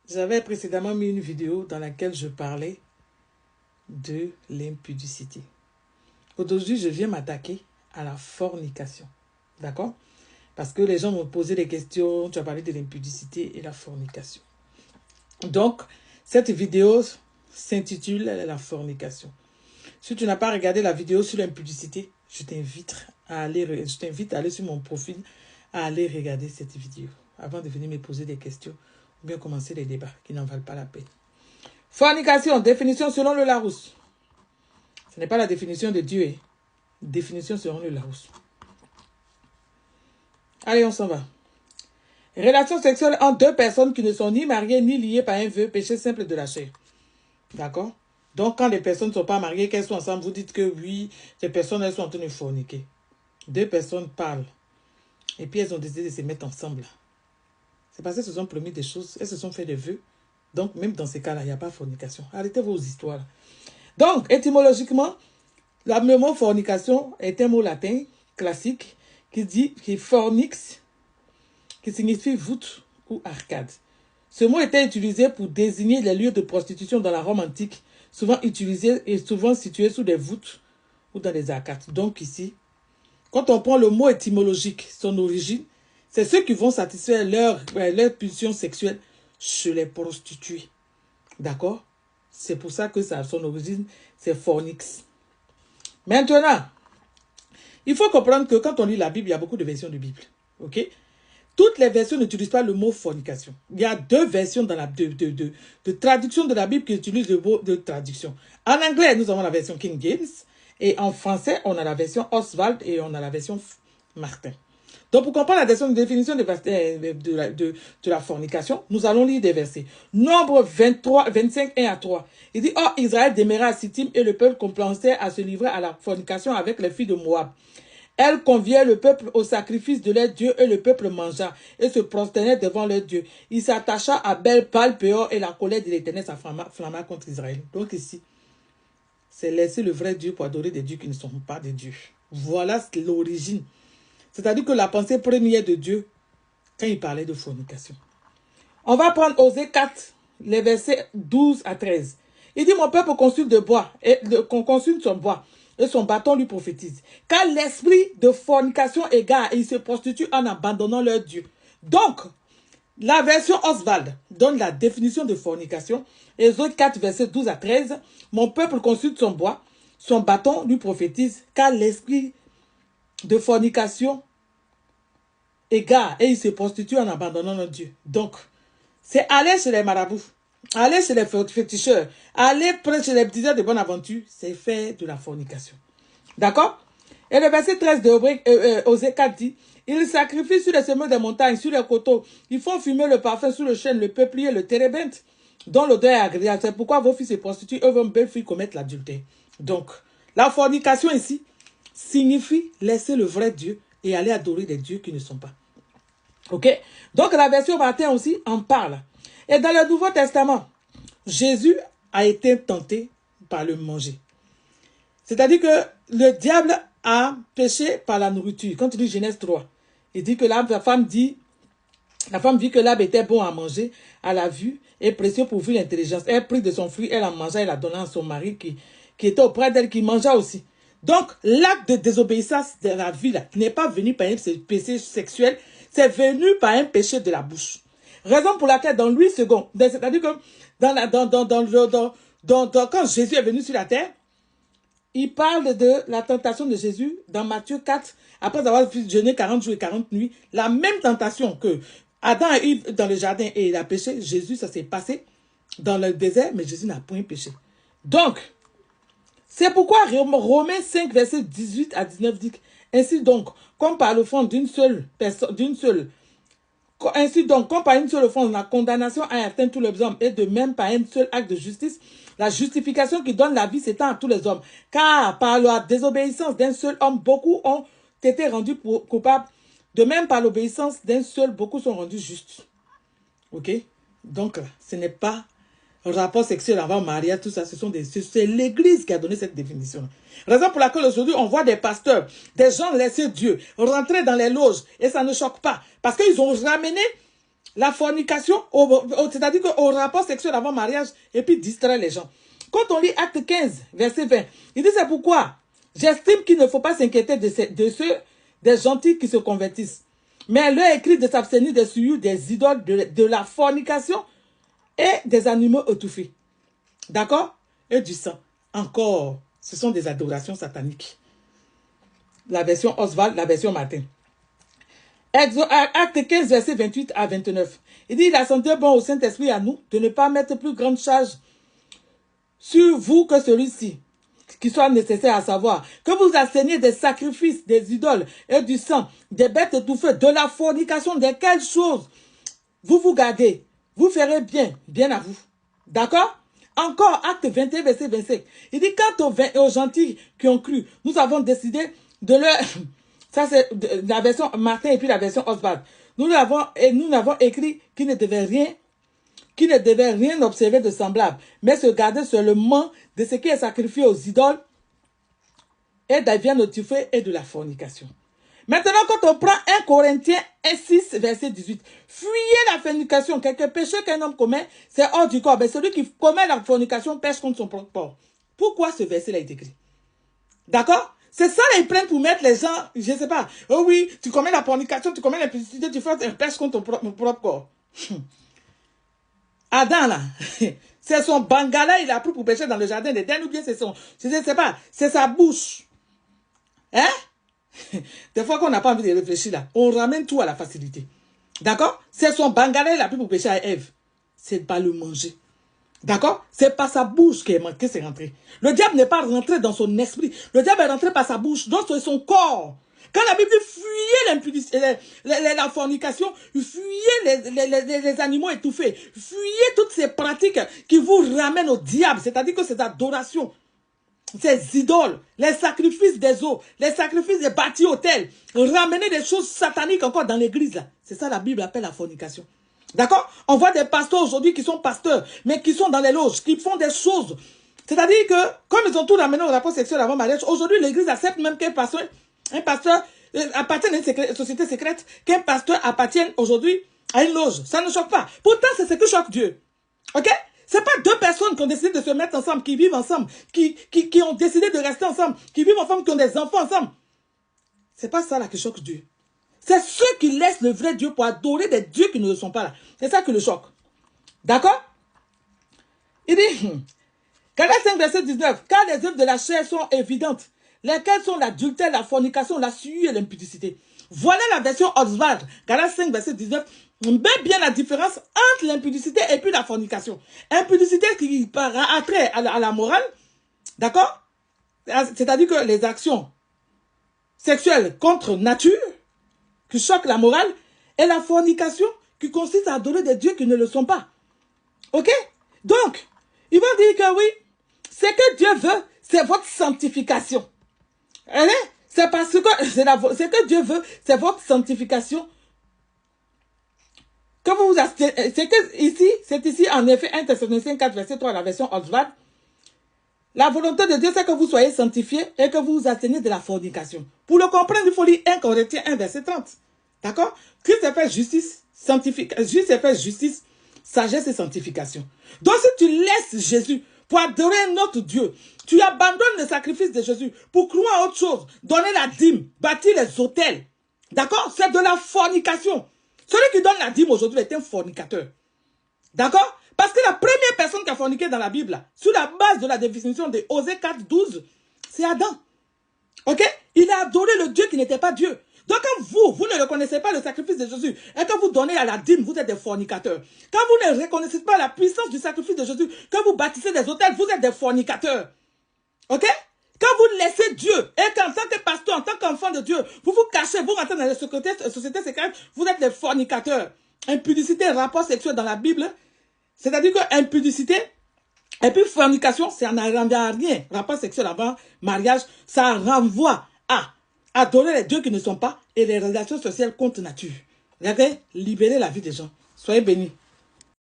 J'avais précédemment mis une vidéo dans laquelle je parlais de l'impudicité. Aujourd'hui, je viens m'attaquer à la fornication. D'accord? Parce que les gens m'ont posé des questions. Tu as parlé de l'impudicité et la fornication. Donc, cette vidéo s'intitule la fornication. Si tu n'as pas regardé la vidéo sur l'impudicité, je t'invite à aller sur mon profil à aller regarder cette vidéo avant de venir me poser des questions ou bien commencer les débats qui n'en valent pas la peine. Fornication, définition selon le Larousse. Ce n'est pas la définition de Dieu. Définition selon le Larousse. Allez, on s'en va. Relation sexuelle entre deux personnes qui ne sont ni mariées ni liées par un vœu, péché simple de la chair. D'accord? Donc, quand les personnes ne sont pas mariées, qu'elles sont ensemble, vous dites que oui, ces personnes, elles sont en train de forniquer. Deux personnes parlent. Et puis, elles ont décidé de se mettre ensemble. C'est parce qu'elles se sont promis des choses. Elles se sont fait des vœux. Donc, même dans ces cas-là, il n'y a pas fornication. Arrêtez vos histoires. Donc, étymologiquement, le mot fornication est un mot latin classique qui fornix, qui signifie voûte ou arcade. Ce mot était utilisé pour désigner les lieux de prostitution dans la Rome antique, souvent utilisés et souvent situés sous des voûtes ou dans des arcades. Donc ici, quand on prend le mot étymologique, son origine, c'est ceux qui vont satisfaire leur pulsion sexuelle chez les prostituées. D'accord? C'est pour ça que son origine, c'est fornix. Maintenant, il faut comprendre que quand on lit la Bible, il y a beaucoup de versions de Bible. Ok? Toutes les versions n'utilisent pas le mot fornication. Il y a deux versions dans de traduction de la Bible qui utilisent le mot de traduction. En anglais, nous avons la version King James. Et en français, on a la version Oswald et on a la version Martin. Donc, pour comprendre la définition de la fornication, nous allons lire des versets. Nombre 23, 25, 1 à 3. Il dit, « Or, Israël demeura à Sittim et le peuple commençait à se livrer à la fornication avec les filles de Moab. Elle conviait le peuple au sacrifice de leur Dieu et le peuple mangea et se prosternait devant leur Dieu. Il s'attacha à Baal-Péor et la colère de l'Éternel s'enflamma contre Israël. » Donc ici, c'est laisser le vrai Dieu pour adorer des dieux qui ne sont pas des dieux. Voilà l'origine. C'est-à-dire que la pensée première de Dieu, quand il parlait de fornication. On va prendre Osée 4, les versets 12 à 13. Il dit, mon peuple consulte de bois, qu'on consulte son bois, et son bâton lui prophétise. Car l'esprit de fornication égare, et ils se prostituent en abandonnant leur Dieu. Donc, la version Oswald donne la définition de fornication. Osée 4, versets 12 à 13. Mon peuple consulte son bois, son bâton lui prophétise, car l'esprit de fornication égare et il se prostitue en abandonnant notre Dieu. Donc, c'est aller chez les marabouts, aller chez les féticheurs, aller chez les diseurs de bonne aventure, c'est faire de la fornication. D'accord? Et le verset 13 de Osée 4 dit, ils sacrifient sur les sommets des montagnes, sur les coteaux, ils font fumer le parfum sur le chêne, le peuplier, le térébinthe, dont l'odeur est agréable. C'est pourquoi vos fils se prostituent, eux vos belles filles commettent l'adultère. Donc, la fornication ici signifie laisser le vrai Dieu et aller adorer des dieux qui ne sont pas. Ok? Donc, la version Martin aussi en parle. Et dans le Nouveau Testament, Jésus a été tenté par le manger. C'est-à-dire que le diable a péché par la nourriture. Quand tu lis Genèse 3, il dit que la femme vit que l'arbre était bon à manger, à la vue, et précieux pour vue l'intelligence. Elle prit de son fruit, elle en mangea, elle la donna à son mari qui était auprès d'elle, qui mangea aussi. Donc, l'acte de désobéissance de la vie n'est pas venu par un péché sexuel, c'est venu par un péché de la bouche. Raison pour laquelle dans Louis II, c'est-à-dire que quand Jésus est venu sur la terre, il parle de la tentation de Jésus dans Matthieu 4, après avoir jeûné 40 jours et 40 nuits, la même tentation que Adam et Ève dans le jardin et il a péché, Jésus, ça s'est passé dans le désert, mais Jésus n'a point péché. Donc, c'est pourquoi Romains 5, verset 18 à 19 dit, ainsi donc, comme par l'offense d'une seule personne, ainsi donc, comme par une seule offense, la condamnation a atteint tous les hommes, et de même par un seul acte de justice, la justification qui donne la vie s'étend à tous les hommes. Car par la désobéissance d'un seul homme, beaucoup ont été rendus coupables. De même, par l'obéissance d'un seul, beaucoup sont rendus justes. Ok? Donc, ce n'est pas rapport sexuel avant mariage, tout ça, c'est l'Église qui a donné cette définition. Raison pour laquelle aujourd'hui, on voit des pasteurs, des gens laisser Dieu, rentrer dans les loges, et ça ne choque pas. Parce qu'ils ont ramené la fornication, c'est-à-dire au rapport sexuel avant mariage, et puis distraire les gens. Quand on lit Acte 15, verset 20, il dit c'est pourquoi j'estime qu'il ne faut pas s'inquiéter de ceux des gentils qui se convertissent. Mais elle leur écrit de s'abstenir des souillures, des idoles, de la fornication et des animaux étouffés. D'accord? Et du sang. Encore, ce sont des adorations sataniques. La version Oswald, la version Martin. Acte 15, verset 28 à 29. Il dit, il a senti bon au Saint-Esprit à nous de ne pas mettre plus grande charge sur vous que celui-ci, qui soit nécessaire, à savoir que vous assainiez des sacrifices, des idoles et du sang, des bêtes étouffées, de la fornication, de quelles choses vous vous gardez, vous ferez bien, bien à vous. D'accord? Encore, acte 21, verset 25. Il dit, quant aux gentils qui ont cru, nous avons décidé de leur... Ça, c'est la version Martin et puis la version Oswald. Nous n'avons écrit qu'ils ne devaient rien observer de semblable, mais se garder seulement de ce qui est sacrifié aux idoles et des viandes étouffées et de la fornication. Maintenant, quand on prend 1 Corinthiens 6, verset 18, fuyez la fornication. Quelque péché qu'un homme commet, c'est hors du corps. Mais celui qui commet la fornication pêche contre son propre corps. Pourquoi ce verset-là est écrit? D'accord? C'est ça, ils prennent pour mettre les gens, je ne sais pas. Oh oui, tu commets la fornication, tu commets l'impudicité, tu fais un pêche contre ton propre corps. Adam, là, c'est son bangala, il a pris pour pêcher dans le jardin d'Éden, ou bien c'est son, je ne sais pas, c'est sa bouche. Hein? Des fois qu'on n'a pas envie de réfléchir là, on ramène tout à la facilité. D'accord? C'est son bangala, il a pris pour pêcher à Ève. C'est pas le manger. D'accord? C'est par sa bouche que c'est rentré. Le diable n'est pas rentré dans son esprit. Le diable est rentré par sa bouche, donc c'est son corps. Quand la Bible dit fuyez l'impudicité, la fornication, fuyez les animaux étouffés, fuyez toutes ces pratiques qui vous ramènent au diable, c'est-à-dire que ces adorations, ces idoles, les sacrifices des eaux, les sacrifices des bâtis hôtels, ramener des choses sataniques encore dans l'église. C'est ça la Bible appelle la fornication. D'accord? On voit des pasteurs aujourd'hui qui sont pasteurs, mais qui sont dans les loges, qui font des choses. C'est-à-dire que, comme ils ont tout ramené au rapport sexuel avant mariage, aujourd'hui l'église accepte même qu'un pasteur appartienne à une société secrète, qu'un pasteur appartienne aujourd'hui à une loge. Ça ne choque pas. Pourtant, c'est ce qui choque Dieu. Ok? C'est pas deux personnes qui ont décidé de se mettre ensemble, qui vivent ensemble, qui ont décidé de rester ensemble, qui vivent ensemble, qui ont des enfants ensemble. C'est pas ça là qui choque Dieu. C'est ceux qui laissent le vrai Dieu pour adorer des dieux qui ne le sont pas là. C'est ça qui le choque. D'accord? Il dit, Galates 5, verset 19, car les œuvres de la chair sont évidentes, lesquelles sont l'adultère, la fornication, la souillure et l'impudicité. Voilà la version Oswald, Galates 5, verset 19, met bien la différence entre l'impudicité et puis la fornication. Impudicité qui a trait à la morale, d'accord? C'est-à-dire que les actions sexuelles contre nature, qui choquent la morale, et la fornication, qui consiste à adorer des dieux qui ne le sont pas. Ok? Donc, ils vont dire que oui, ce que Dieu veut, c'est votre sanctification. C'est parce que ce que Dieu veut, c'est votre sanctification. Que vous vous abstenez. C'est ici, en effet, 1 Thessaloniciens 4, verset 3, la version Oswald. La volonté de Dieu, c'est que vous soyez sanctifiés et que vous vous absteniez de la fornication. Pour le comprendre, il faut lire 1 Corinthiens 1, verset 30. D'accord? Christ a fait justice, Jésus a fait justice, sagesse et sanctification. Donc, si tu laisses Jésus pour adorer un autre Dieu, tu abandonnes le sacrifice de Jésus pour croire à autre chose, donner la dîme, bâtir les autels. D'accord? C'est de la fornication. Celui qui donne la dîme aujourd'hui est un fornicateur. D'accord? Parce que la première personne qui a forniqué dans la Bible, sur la base de la définition de Osée 4, 12, c'est Adam. Ok? Il a adoré le Dieu qui n'était pas Dieu. Donc quand vous ne reconnaissez pas le sacrifice de Jésus et que vous donnez à la dîme, vous êtes des fornicateurs. Quand vous ne reconnaissez pas la puissance du sacrifice de Jésus, que vous bâtissez des autels, vous êtes des fornicateurs. Ok? Quand vous laissez Dieu et qu'en tant que pasteur, en tant qu'enfant de Dieu, vous vous cachez, vous rentrez dans les sociétés secrètes, vous êtes des fornicateurs. Impudicité, rapport sexuel dans la Bible, c'est-à-dire que impudicité et puis fornication, ça n'en renvoie à rien. Rapport sexuel avant mariage, ça renvoie à adorer les dieux qui ne sont pas et les relations sociales contre nature. Regardez, libérez la vie des gens. Soyez bénis.